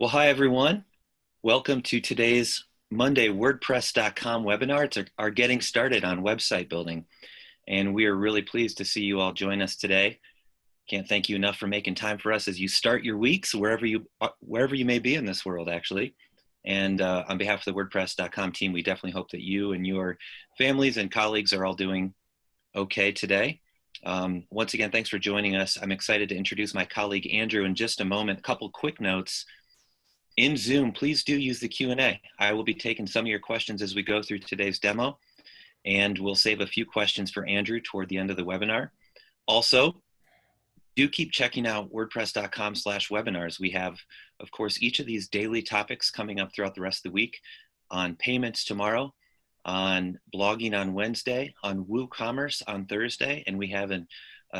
Well, hi, everyone. Welcome to today's Monday WordPress.com webinar. It's our getting started on website building. And we are really pleased to see you all join us today. Can't thank you enough for making time for us as you start your weeks, wherever you may be in this world, actually. And on behalf of the WordPress.com team, we definitely hope that you and your families and colleagues are all doing okay today. Once again, thanks for joining us. I'm excited to introduce my colleague, Andrew, in just a moment. A couple quick notes. In Zoom, please do use the Q&A. I will be taking some of your questions as we go through today's demo, and we'll save a few questions for Andrew toward the end of the webinar. Also, do keep checking out wordpress.com/webinars. We have, of course, each of these daily topics coming up throughout the rest of the week on payments tomorrow, on blogging on Wednesday, on WooCommerce on Thursday, and we have a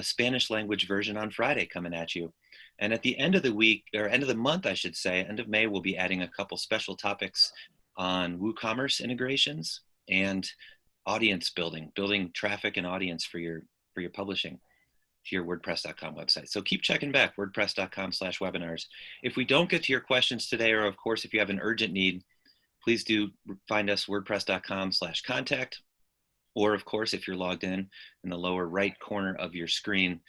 Spanish language version on Friday coming at you. And at the end of the week, or end of the month, I should say, end of May, we'll be adding a couple special topics on WooCommerce integrations and audience building traffic and audience for your publishing to your WordPress.com website. So keep checking back, wordpress.com/webinars. If we don't get to your questions today, or of course, if you have an urgent need, please do find us wordpress.com/contact. Or of course, if you're logged in the lower right corner of your screen,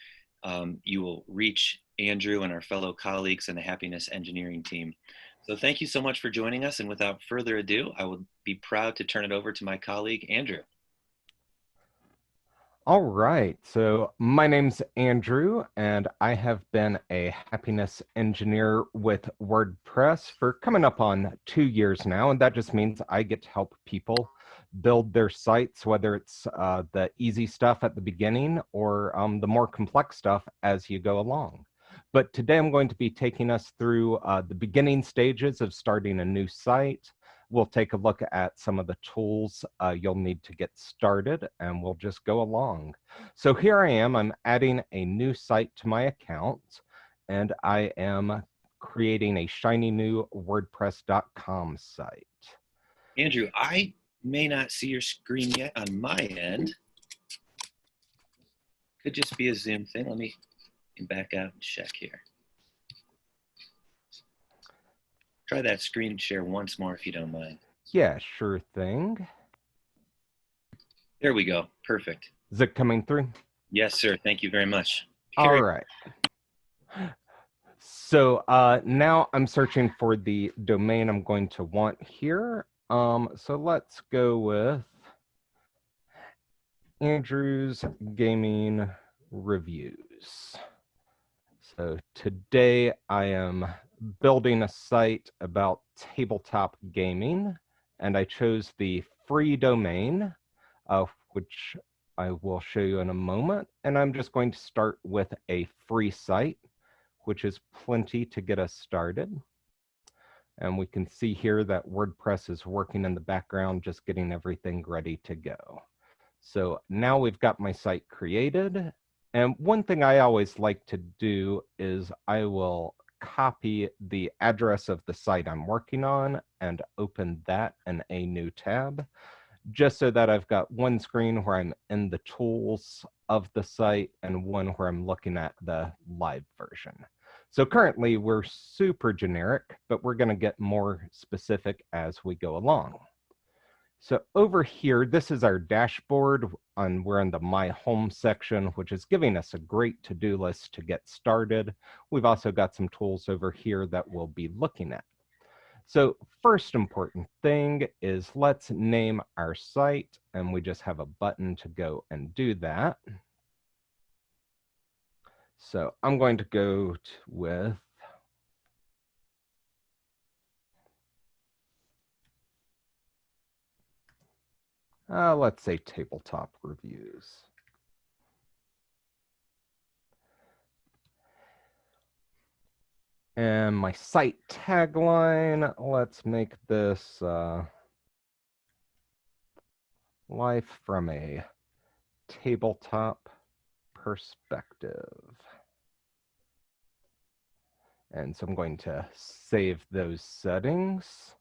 you will reach Andrew and our fellow colleagues and the Happiness Engineering team. So thank you so much for joining us. And without further ado, I will be proud to turn it over to my colleague, Andrew. All right, so my name's Andrew, and I have been a happiness engineer with WordPress for coming up on 2 years now, and that just means I get to help people build their sites, whether it's the easy stuff at the beginning or the more complex stuff as you go along. But today I'm going to be taking us through the beginning stages of starting a new site. We'll take a look at some of the tools you'll need to get started, and we'll just go along. So here I am, I'm adding a new site to my account, and I am creating a shiny new WordPress.com site. Andrew, I may not see your screen yet on my end. Could just be a Zoom thing. Let me back out and check here. Try that screen share once more if you don't mind. Yeah, sure thing. There we go. Perfect. Is it coming through? Yes, sir. Thank you very much. All right. So now I'm searching for the domain I'm going to want here. So let's go with Andrew's Gaming Reviews. So today I am building a site about tabletop gaming, and I chose the free domain, which I will show you in a moment. And I'm just going to start with a free site, which is plenty to get us started. And we can see here that WordPress is working in the background, just getting everything ready to go. So now we've got my site created. And one thing I always like to do is I will copy the address of the site I'm working on and open that in a new tab, just so that I've got one screen where I'm in the tools of the site and one where I'm looking at the live version. So currently we're super generic, but we're going to get more specific as we go along. So over here, this is our dashboard, and we're in the My Home section, which is giving us a great to-do list to get started. We've also got some tools over here that we'll be looking at. So first important thing is let's name our site, and we just have a button to go and do that. So I'm going to go with let's say tabletop reviews. And my site tagline, let's make this life from a tabletop perspective. And so I'm going to save those settings.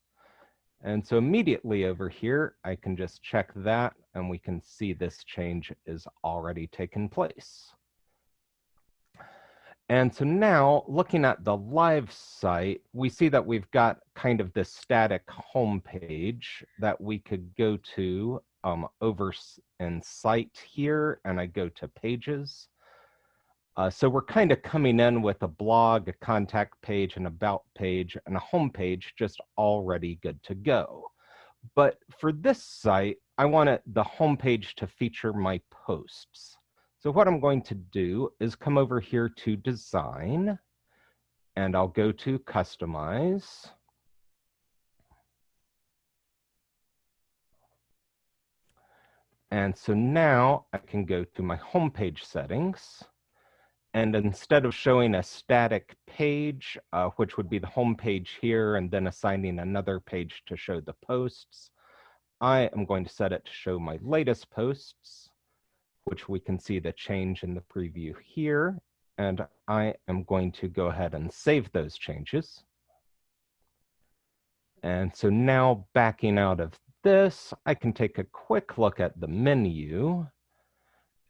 And so immediately over here, I can just check that, and we can see this change is already taken place. And so now looking at the live site, we see that we've got kind of this static home page that we could go to over in site here, and I go to pages. So we're kind of coming in with a blog, a contact page, an about page, and a home page just already good to go. But for this site, I want the home page to feature my posts. So what I'm going to do is come over here to design, and I'll go to customize. And so now I can go to my homepage settings. And instead of showing a static page, which would be the home page here, and then assigning another page to show the posts, I am going to set it to show my latest posts, which we can see the change in the preview here. And I am going to go ahead and save those changes. And so now backing out of this, I can take a quick look at the menu.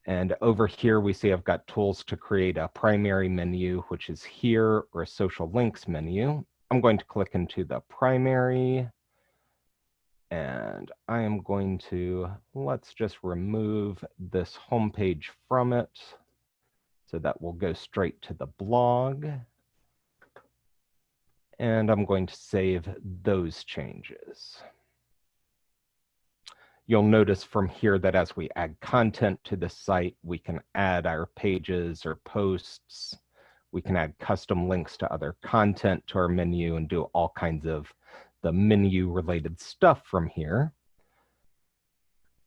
And over here, we see I've got tools to create a primary menu, which is here, or a social links menu. I'm going to click into the primary, and I am going to, let's just remove this homepage from it, so that will go straight to the blog. And I'm going to save those changes. You'll notice from here that as we add content to the site, we can add our pages or posts. We can add custom links to other content to our menu and do all kinds of the menu related stuff from here.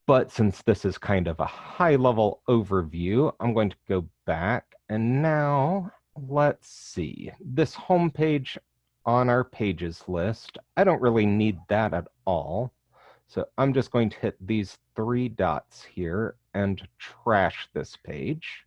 But since this is kind of a high level overview, I'm going to go back, and now let's see. This homepage on our pages list, I don't really need that at all. So I'm just going to hit these 3 dots here and trash this page.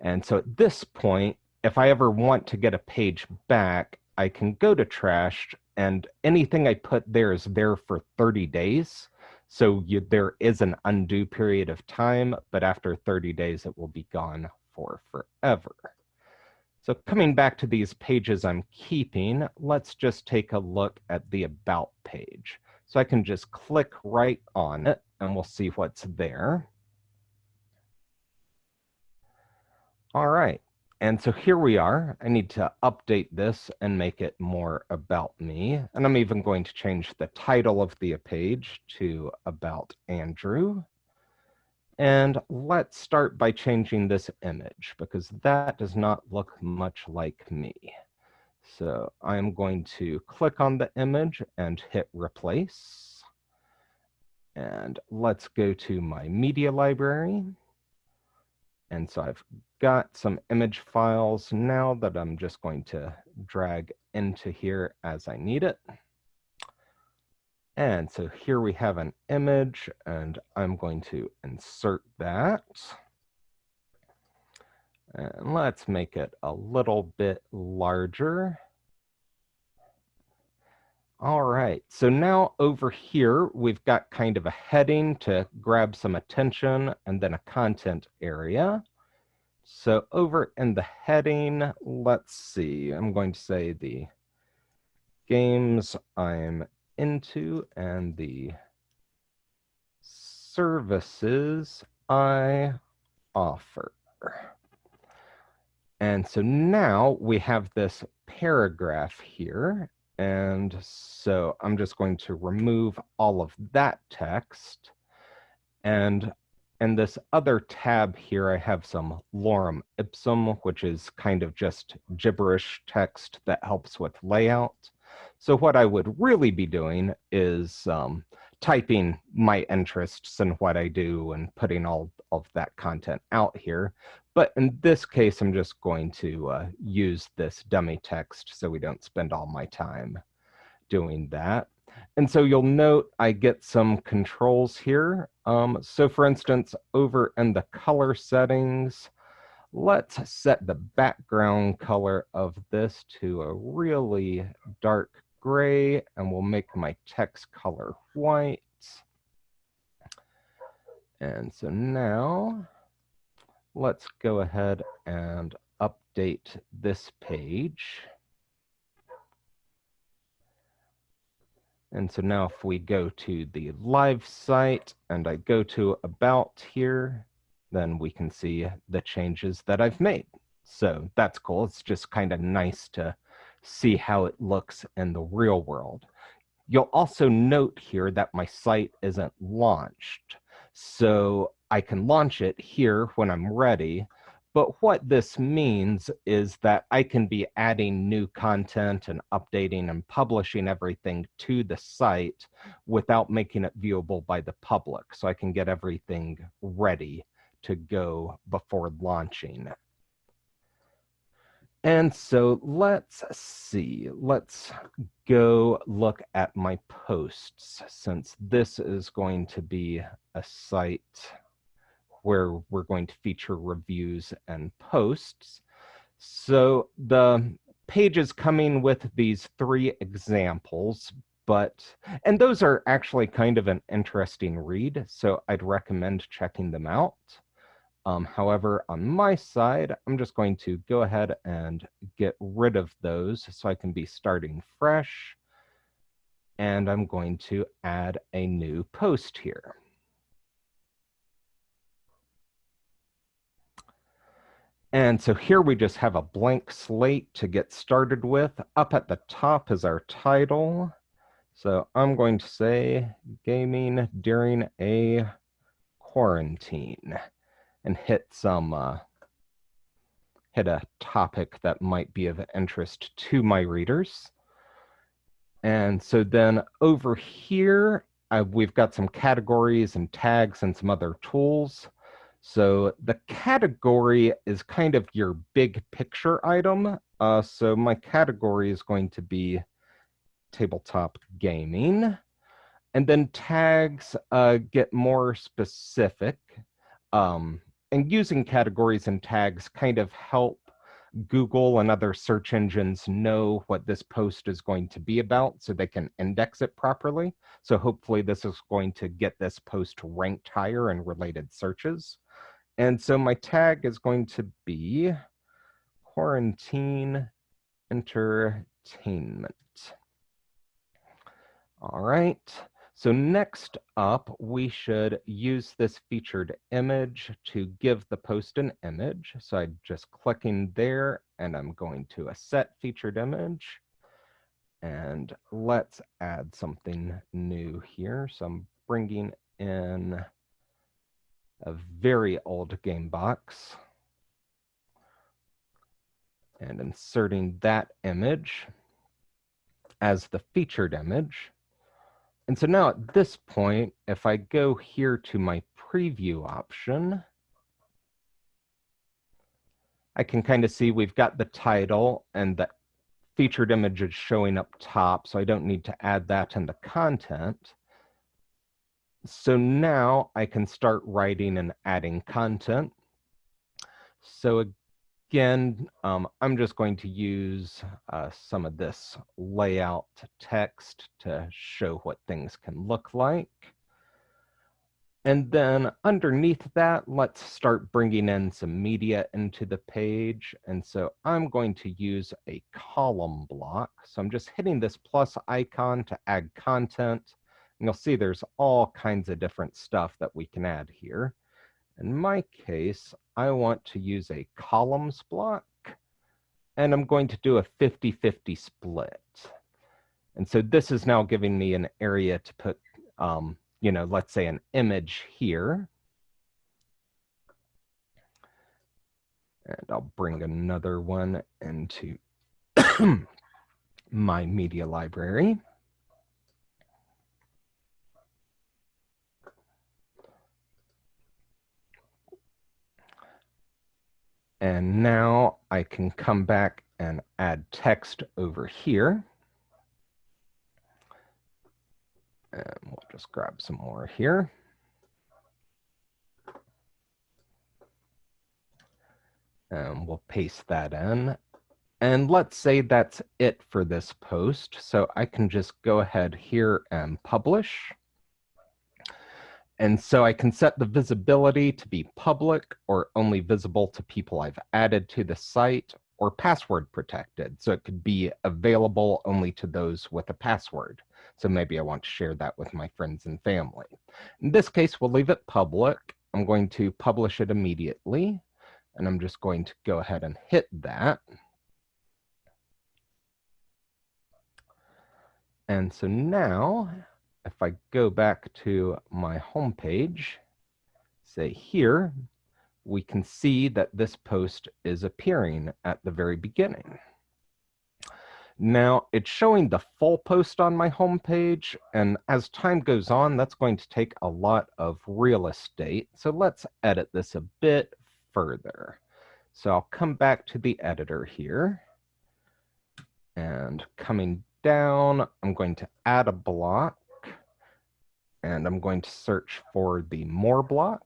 And so at this point, if I ever want to get a page back, I can go to trash, and anything I put there is there for 30 days. So there is an undo period of time, but after 30 days, it will be gone for forever. So coming back to these pages I'm keeping, let's just take a look at the About page. So I can just click right on it, and we'll see what's there. All right, and so here we are. I need to update this and make it more about me. And I'm even going to change the title of the page to About Andrew. And let's start by changing this image, because that does not look much like me. So I'm going to click on the image and hit replace. And let's go to my media library. And so I've got some image files now that I'm just going to drag into here as I need it. And so here we have an image, and I'm going to insert that. And let's make it a little bit larger. All right, so now over here, we've got kind of a heading to grab some attention, and then a content area. So over in the heading, let's see, I'm going to say the games I'm into and the services I offer. And so now we have this paragraph here. And so I'm just going to remove all of that text. And in this other tab here, I have some lorem ipsum, which is kind of just gibberish text that helps with layout. So what I would really be doing is typing my interests and what I do and putting all of that content out here. But in this case, I'm just going to use this dummy text so we don't spend all my time doing that. And so you'll note I get some controls here. So for instance, over in the color settings, let's set the background color of this to a really dark gray, and we'll make my text color white. And so now let's go ahead and update this page. And so now if we go to the live site and I go to About here, then we can see the changes that I've made. So that's cool. It's just kind of nice to see how it looks in the real world. You'll also note here that my site isn't launched. So I can launch it here when I'm ready. But what this means is that I can be adding new content and updating and publishing everything to the site without making it viewable by the public. So I can get everything ready to go before launching. And so let's see, let's go look at my posts, since this is going to be a site where we're going to feature reviews and posts. So the page is coming with these 3 examples, and those are actually kind of an interesting read, so I'd recommend checking them out. However, on my side, I'm just going to go ahead and get rid of those so I can be starting fresh. And I'm going to add a new post here. And so here we just have a blank slate to get started with. Up at the top is our title. So I'm going to say gaming during a quarantine and hit a topic that might be of interest to my readers. And so then over here, we've got some categories and tags and some other tools. So the category is kind of your big picture item. So my category is going to be tabletop gaming. And then tags get more specific. And using categories and tags kind of help Google and other search engines know what this post is going to be about so they can index it properly. So hopefully this is going to get this post ranked higher in related searches. And so my tag is going to be quarantine entertainment. All right. So next up, we should use this featured image to give the post an image. So I'm just clicking there and I'm going to a set featured image. And let's add something new here. So I'm bringing in a very old game box and inserting that image as the featured image. And so now at this point, if I go here to my preview option, I can kind of see we've got the title and the featured image is showing up top, so I don't need to add that in the content. So now I can start writing and adding content. So again, I'm just going to use some of this layout text to show what things can look like. And then underneath that, let's start bringing in some media into the page. And so I'm going to use a column block. So I'm just hitting this plus icon to add content. And you'll see there's all kinds of different stuff that we can add here. In my case, I want to use a columns block, and I'm going to do a 50-50 split. And so this is now giving me an area to put, let's say an image here. And I'll bring another one into my media library. And now I can come back and add text over here. And we'll just grab some more here. And we'll paste that in. And let's say that's it for this post. So I can just go ahead here and publish. And so I can set the visibility to be public or only visible to people I've added to the site, or password protected. So it could be available only to those with a password. So maybe I want to share that with my friends and family. In this case, we'll leave it public. I'm going to publish it immediately, and I'm just going to go ahead and hit that. And so now, if I go back to my home page, say here, we can see that this post is appearing at the very beginning. Now it's showing the full post on my homepage, and as time goes on, that's going to take a lot of real estate. So let's edit this a bit further. So I'll come back to the editor here, and coming down, I'm going to add a block, and I'm going to search for the more block.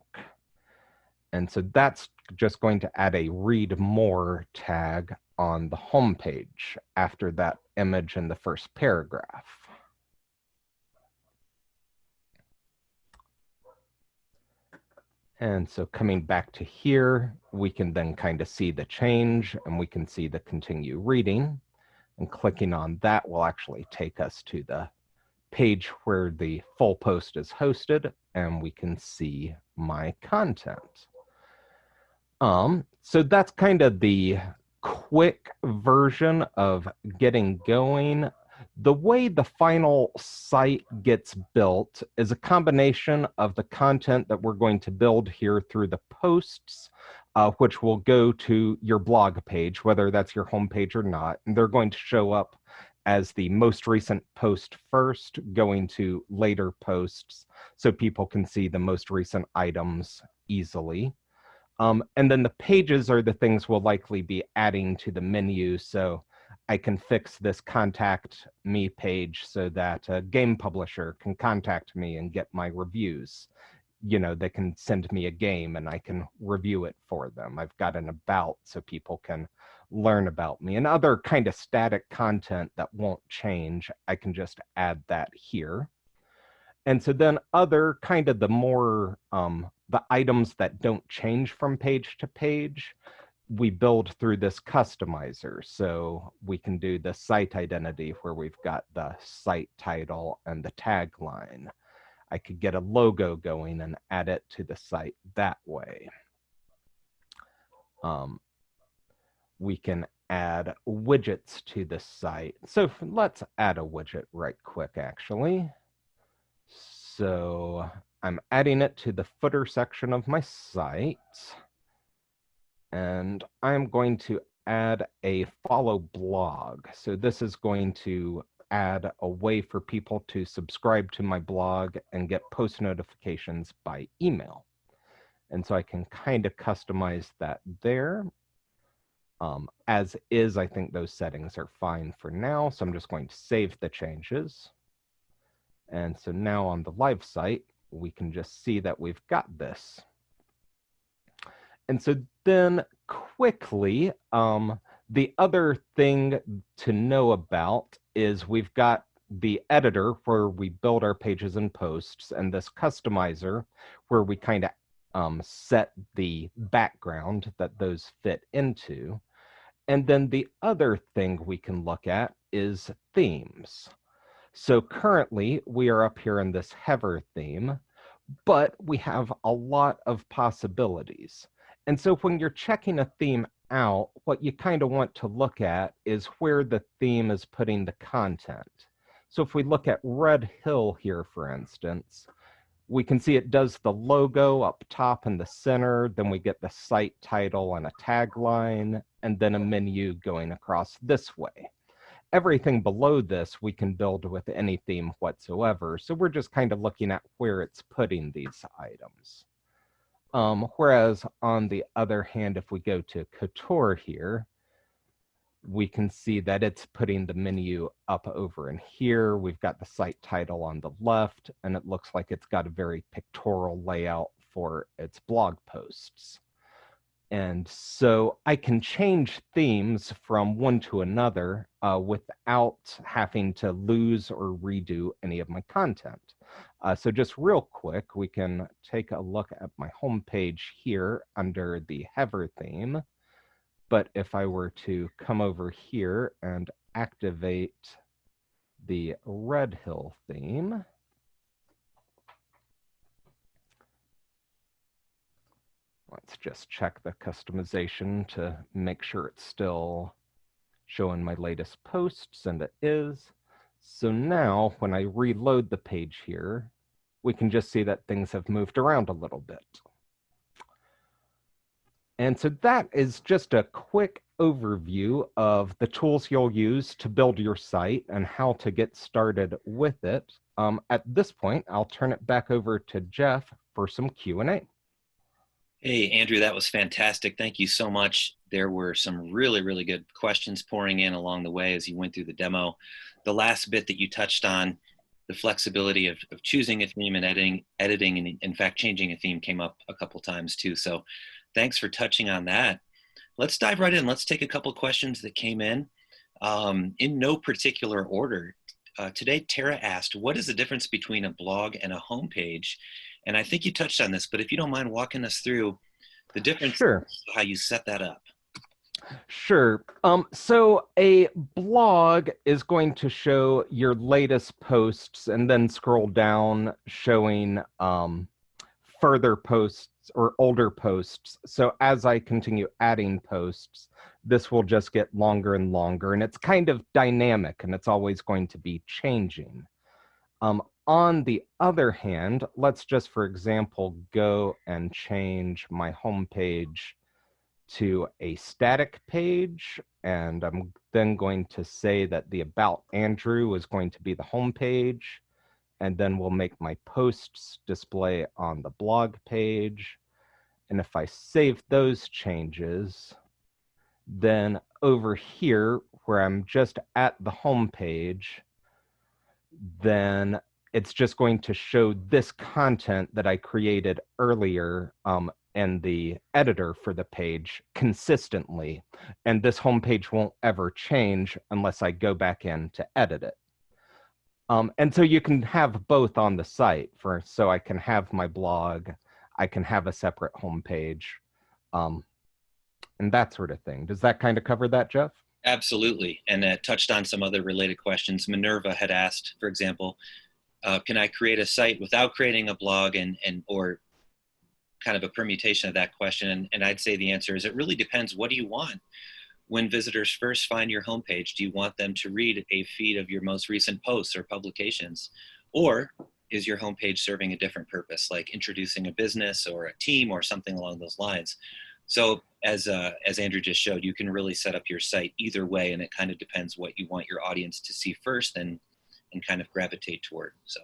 And so that's just going to add a read more tag on the home page after that image in the first paragraph. And so coming back to here, we can then kind of see the change, and we can see the continue reading. And clicking on that will actually take us to the page where the full post is hosted, and we can see my content. So that's kind of the quick version of getting going. The way the final site gets built is a combination of the content that we're going to build here through the posts, which will go to your blog page, whether that's your homepage or not. And they're going to show up as the most recent post first, going to later posts, so people can see the most recent items easily. And then the pages are the things we'll likely be adding to the menu. So I can fix this contact me page so that a game publisher can contact me and get my reviews. You know, they can send me a game and I can review it for them. I've got an about so people can learn about me, and other kind of static content that won't change. I can just add that here. And so then other kind of the more, the items that don't change from page to page, we build through this customizer. So we can do the site identity where we've got the site title and the tagline. I could get a logo going and add it to the site that way. We can add widgets to the site. So let's add a widget right quick, actually. So I'm adding it to the footer section of my site. And I'm going to add a follow blog. So this is going to add a way for people to subscribe to my blog and get post notifications by email. And so I can kind of customize that there. As is, I think those settings are fine for now. So I'm just going to save the changes. And so now on the live site, we can just see that we've got this. And so then quickly, the other thing to know about is we've got the editor where we build our pages and posts, and this customizer where we kind of set the background that those fit into. And then the other thing we can look at is themes. So currently we are up here in this Hever theme, but we have a lot of possibilities. And so when you're checking a theme out, what you kind of want to look at is where the theme is putting the content. So if we look at Red Hill here, for instance, we can see it does the logo up top in the center, then we get the site title and a tagline, and then a menu going across this way. Everything below this we can build with any theme whatsoever, so we're just kind of looking at where it's putting these items. Whereas on the other hand, if we go to Couture here, we can see that it's putting the menu up over in here. We've got the site title on the left, and it looks like it's got a very pictorial layout for its blog posts. And so I can change themes from one to another without having to lose or redo any of my content. So just real quick, we can take a look at my home page here under the Hever theme. But if I were to come over here and activate the Red Hill theme, let's just check the customization to make sure it's still showing my latest posts, and it is. So now when I reload the page here, we can just see that things have moved around a little bit. And so that is just a quick overview of the tools you'll use to build your site and how to get started with it. At this point, I'll turn it back over to Jeff for some Q&A. Hey, Andrew, that was fantastic. Thank you so much. There were some really, really good questions pouring in along the way as you went through the demo. The last bit that you touched on, the flexibility of choosing a theme and editing, and in fact, changing a theme came up a couple times too. So thanks for touching on that. Let's dive right in. Let's take a couple questions that came in no particular order. Today, Tara asked, what is the difference between a blog and a homepage? And I think you touched on this, but if you don't mind walking us through the difference, Sure. how you set that up. Sure. So a blog is going to show your latest posts and then scroll down showing further posts or older posts. So as I continue adding posts, this will just get longer and longer, and it's kind of dynamic and it's always going to be changing. On the other hand, let's just, for example, go and change my homepage to a static page, and I'm then going to say that the About Andrew is going to be the homepage, and then we'll make my posts display on the blog page. And if I save those changes, then over here where I'm just at the homepage, then it's just going to show this content that I created earlier in the editor for the page consistently. And this homepage won't ever change unless I go back in to edit it. And so you can have both on the site so I can have my blog, I can have a separate homepage, and that sort of thing. Does that kind of cover that, Jeff? Absolutely. And touched on some other related questions. Minerva had asked, for example, can I create a site without creating a blog or kind of a permutation of that question? And I'd say the answer is it really depends. What do you want? When visitors first find your homepage, do you want them to read a feed of your most recent posts or publications? Or is your homepage serving a different purpose, like introducing a business or a team or something along those lines? So as Andrew just showed, you can really set up your site either way, and it kind of depends what you want your audience to see first and kind of gravitate toward. So.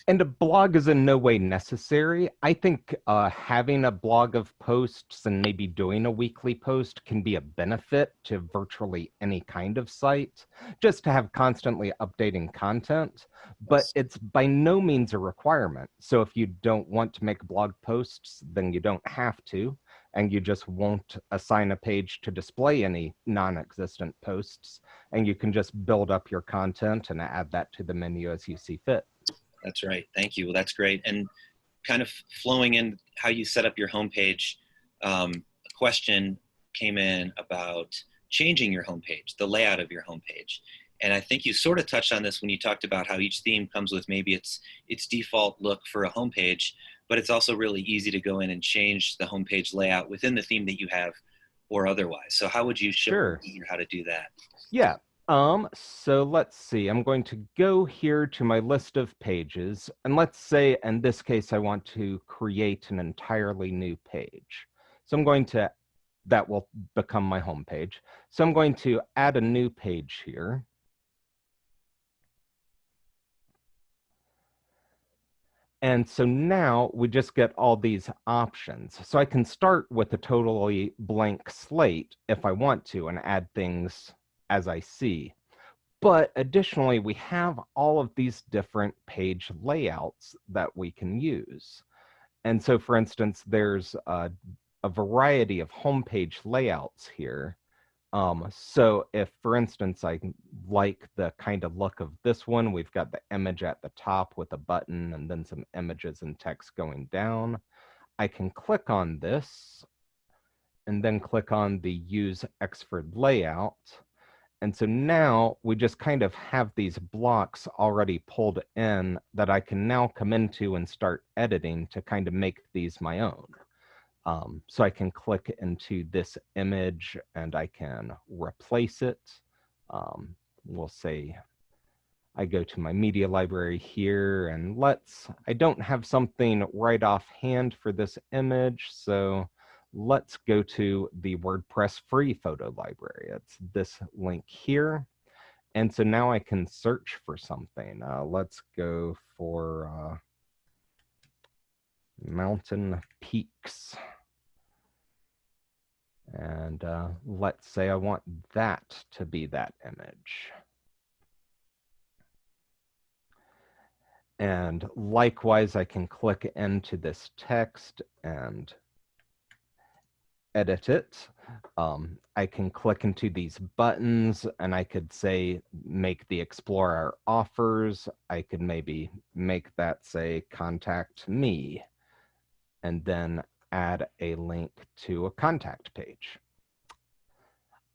And a blog is in no way necessary. I think having a blog of posts and maybe doing a weekly post can be a benefit to virtually any kind of site, just to have constantly updating content, but it's by no means a requirement. So if you don't want to make blog posts, then you don't have to, and you just won't assign a page to display any non-existent posts, and you can just build up your content and add that to the menu as you see fit. That's right. Thank you. Well, that's great. And kind of flowing in how you set up your homepage, a question came in about changing your homepage, the layout of your homepage. And I think you sort of touched on this when you talked about how each theme comes with maybe its default look for a homepage, but it's also really easy to go in and change the homepage layout within the theme that you have or otherwise. So how would you show how to do that? Yeah. So let's see, I'm going to go here to my list of pages, and let's say in this case, I want to create an entirely new page. So I'm going to, that will become my home page. So I'm going to add a new page here. And so now we just get all these options. So I can start with a totally blank slate if I want to and add things as I see. But additionally, we have all of these different page layouts that we can use. And so, for instance, there's a variety of homepage layouts here. So if, for instance, I like the kind of look of this one, we've got the image at the top with a button and then some images and text going down. I can click on this and then click on the Use Exford Layout. And so now we just kind of have these blocks already pulled in that I can now come into and start editing to kind of make these my own. So I can click into this image and I can replace it. We'll say I go to my media library here, and I don't have something right offhand for this image, so let's go to the WordPress free photo library. It's this link here. And so now I can search for something. Let's go for mountain peaks. And let's say I want that to be that image. And likewise, I can click into this text and edit it. I can click into these buttons and I could say, make the Explorer offers. I could maybe make that say, contact me, and then add a link to a contact page.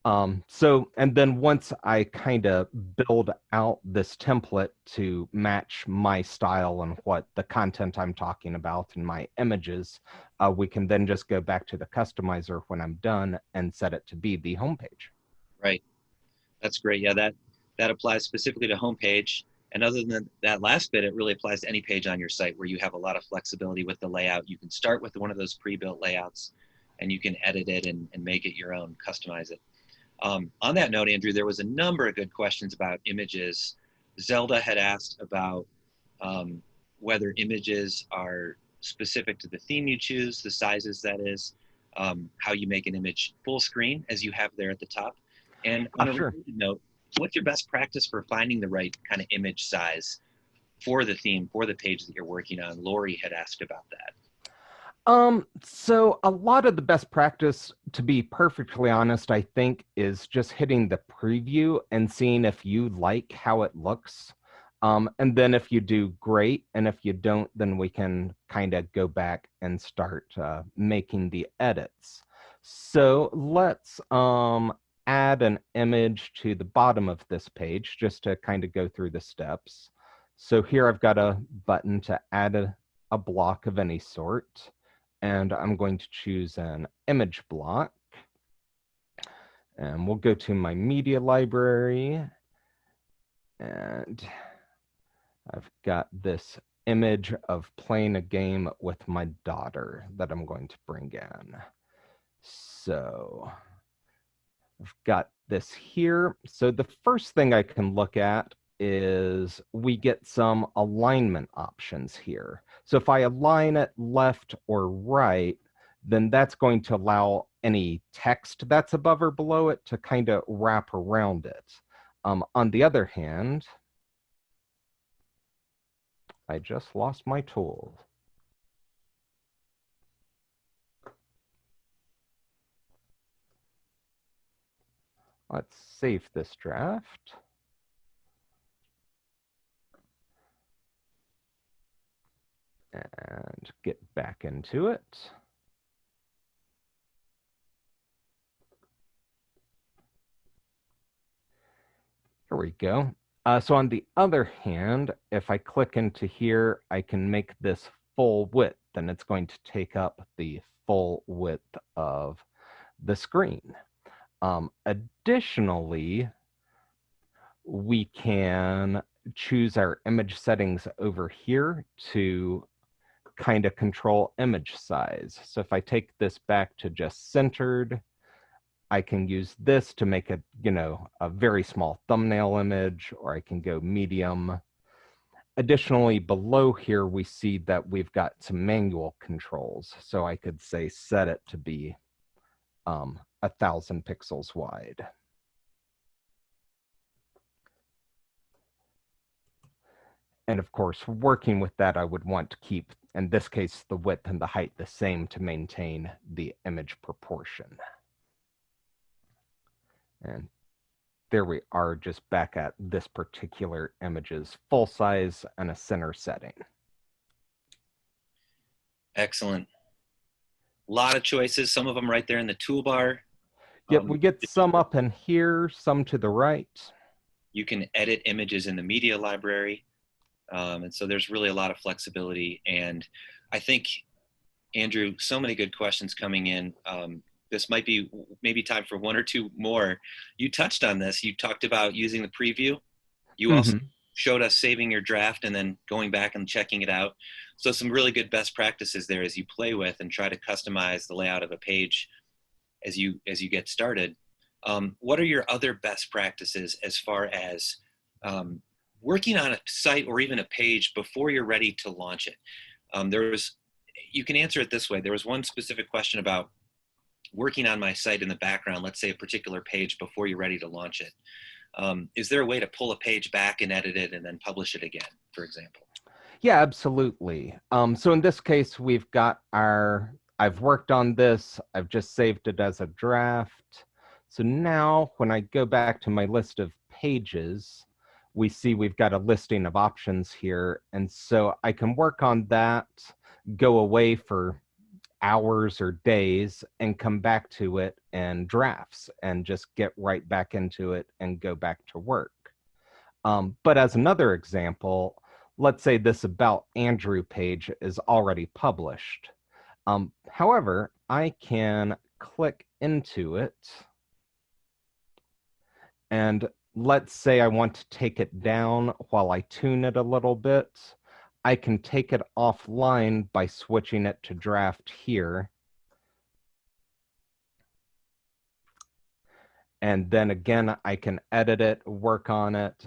And then once I kind of build out this template to match my style and what the content I'm talking about and my images, we can then just go back to the customizer when I'm done and set it to be the homepage. Right. That's great. Yeah, that applies specifically to homepage. And other than that last bit, it really applies to any page on your site where you have a lot of flexibility with the layout. You can start with one of those pre-built layouts and you can edit it and make it your own, customize it. On that note, Andrew, there was a number of good questions about images. Zelda had asked about whether images are specific to the theme you choose, the sizes that is, how you make an image full screen as you have there at the top. And on a related note, what's your best practice for finding the right kind of image size for the theme, for the page that you're working on? Lori had asked about that. So a lot of the best practice, to be perfectly honest, I think, is just hitting the preview and seeing if you like how it looks. And then if you do, great. And if you don't, then we can kind of go back and start making the edits. So let's add an image to the bottom of this page just to kind of go through the steps. So here I've got a button to add a block of any sort. And I'm going to choose an image block. And we'll go to my media library. And I've got this image of playing a game with my daughter that I'm going to bring in. So I've got this here. So the first thing I can look at is we get some alignment options here. So if I align it left or right, then that's going to allow any text that's above or below it to kind of wrap around it. On the other hand, I just lost my tool. Let's save this draft. And get back into it. Here we go. So on the other hand, if I click into here, I can make this full width, and it's going to take up the full width of the screen. Additionally, we can choose our image settings over here to kind of control image size. So if I take this back to just centered, I can use this to make it, a very small thumbnail image, or I can go medium. Additionally, below here, we see that we've got some manual controls. So I could say set it to be 1,000 pixels wide. And of course, working with that, I would want to keep, in this case, the width and the height the same to maintain the image proportion. And there we are, just back at this particular image's full size and a center setting. Excellent. A lot of choices, some of them right there in the toolbar. Yep, we get some up in here, some to the right. You can edit images in the media library. And so there's really a lot of flexibility. And I think, Andrew, so many good questions coming in. This might be maybe time for one or two more. You touched on this. You talked about using the preview. You also showed us saving your draft and then going back and checking it out. So some really good best practices there as you play with and try to customize the layout of a page as you get started. What are your other best practices as far as working on a site or even a page before you're ready to launch it? You can answer it this way. There was one specific question about working on my site in the background, let's say a particular page before you're ready to launch it. Is there a way to pull a page back and edit it and then publish it again, for example? Yeah, absolutely. So in this case, we've got I've worked on this. I've just saved it as a draft. So now when I go back to my list of pages, we see we've got a listing of options here. And so I can work on that, go away for hours or days and come back to it in drafts and just get right back into it and go back to work. But as another example, let's say this About Andrew page is already published. However, I can click into it, and let's say I want to take it down while I tune it a little bit. I can take it offline by switching it to draft here. And then again, I can edit it, work on it.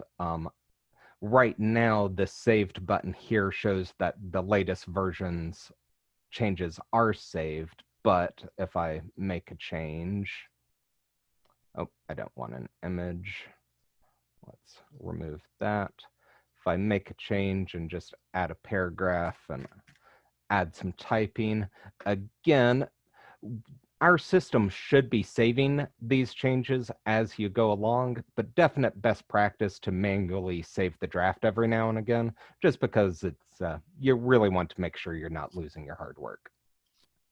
Right now, the saved button here shows that the latest versions changes are saved, but if I make a change, oh, I don't want an image. Let's remove that. If I make a change and just add a paragraph and add some typing, again, our system should be saving these changes as you go along, but definite best practice to manually save the draft every now and again, just because it's you really want to make sure you're not losing your hard work.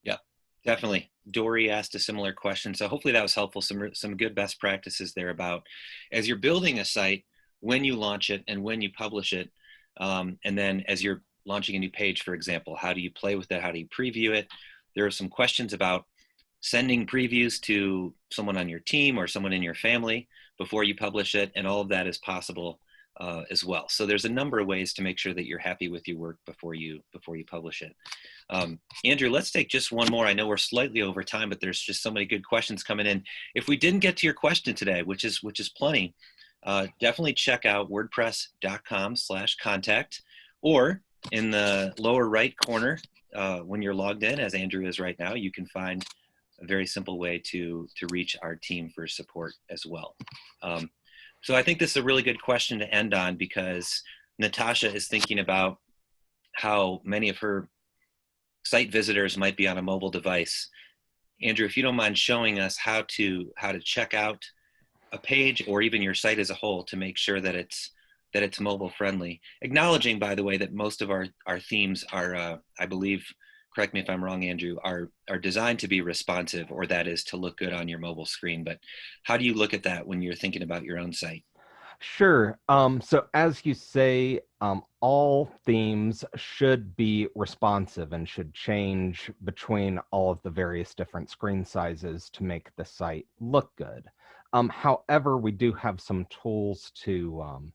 Yeah, definitely. Dory asked a similar question, so hopefully that was helpful. Some good best practices there about as you're building a site, when you launch it and when you publish it, and then as you're launching a new page, for example, how do you play with that? How do you preview it? There are some questions about sending previews to someone on your team or someone in your family before you publish it, and all of that is possible as well. So there's a number of ways to make sure that you're happy with your work before you publish it. Andrew, let's take just one more. I know we're slightly over time, but there's just so many good questions coming in. If we didn't get to your question today, which is plenty, definitely check out wordpress.com/contact, or in the lower right corner when you're logged in, as Andrew is right now, you can find a very simple way to reach our team for support as well. So I think this is a really good question to end on, because Natasha is thinking about how many of her site visitors might be on a mobile device. Andrew, if you don't mind showing us how to check out a page or even your site as a whole to make sure that it's mobile friendly. Acknowledging, by the way, that most of our themes are, I believe, correct me if I'm wrong, Andrew, are designed to be responsive, or that is to look good on your mobile screen. But how do you look at that when you're thinking about your own site? Sure. So as you say, all themes should be responsive and should change between all of the various different screen sizes to make the site look good. However, we do have some tools to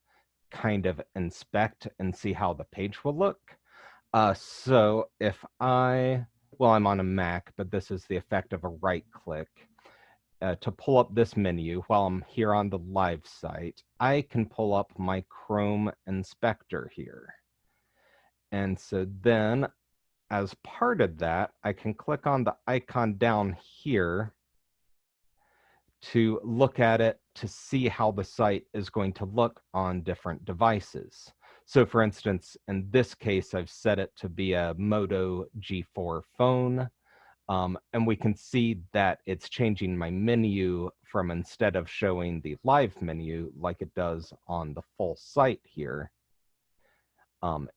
kind of inspect and see how the page will look. So if I'm on a Mac, but this is the effect of a right click. To pull up this menu while I'm here on the live site, I can pull up my Chrome inspector here. And so then as part of that, I can click on the icon down here to look at it to see how the site is going to look on different devices. So for instance, in this case, I've set it to be a Moto G4 phone. And we can see that it's changing my menu from, instead of showing the live menu like it does on the full site here,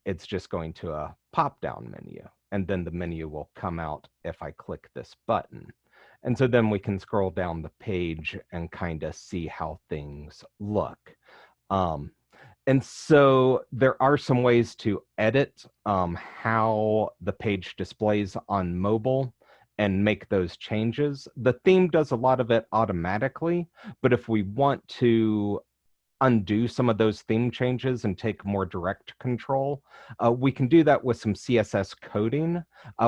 it's just going to a pop-down menu. And then the menu will come out if I click this button. And so then we can scroll down the page and kind of see how things look. And so there are some ways to edit how the page displays on mobile and make those changes. The theme does a lot of it automatically, but if we want to undo some of those theme changes and take more direct control, we can do that with some CSS coding,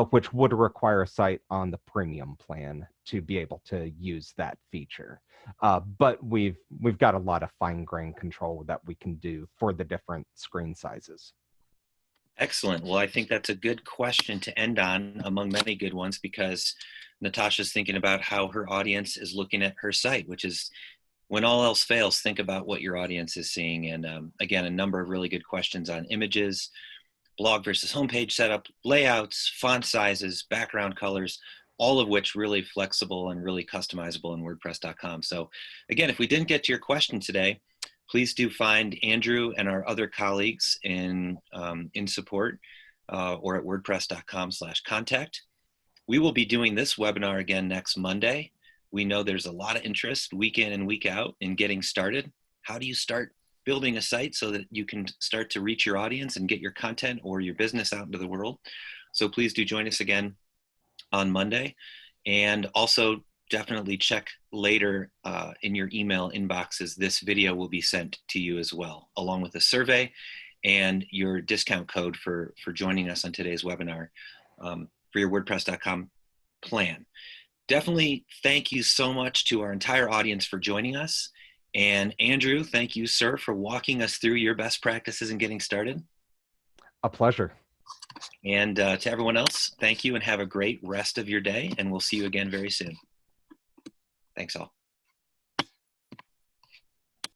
which would require a site on the premium plan to be able to use that feature. But we've got a lot of fine-grained control that we can do for the different screen sizes. Excellent. Well, I think that's a good question to end on among many good ones, because Natasha's thinking about how her audience is looking at her site, which is, when all else fails, think about what your audience is seeing. And again, a number of really good questions on images, blog versus homepage setup, layouts, font sizes, background colors, all of which really flexible and really customizable in WordPress.com. So again, if we didn't get to your question today, please do find Andrew and our other colleagues in support or at WordPress.com/contact. We will be doing this webinar again next Monday. We know there's a lot of interest week in and week out in getting started. How do you start building a site so that you can start to reach your audience and get your content or your business out into the world? So please do join us again on Monday. And also definitely check later in your email inboxes. This video will be sent to you as well, along with a survey and your discount code for joining us on today's webinar for your WordPress.com plan. Definitely thank you so much to our entire audience for joining us. And Andrew, thank you, sir, for walking us through your best practices and getting started. A pleasure. And to everyone else, thank you and have a great rest of your day. And we'll see you again very soon. Thanks all.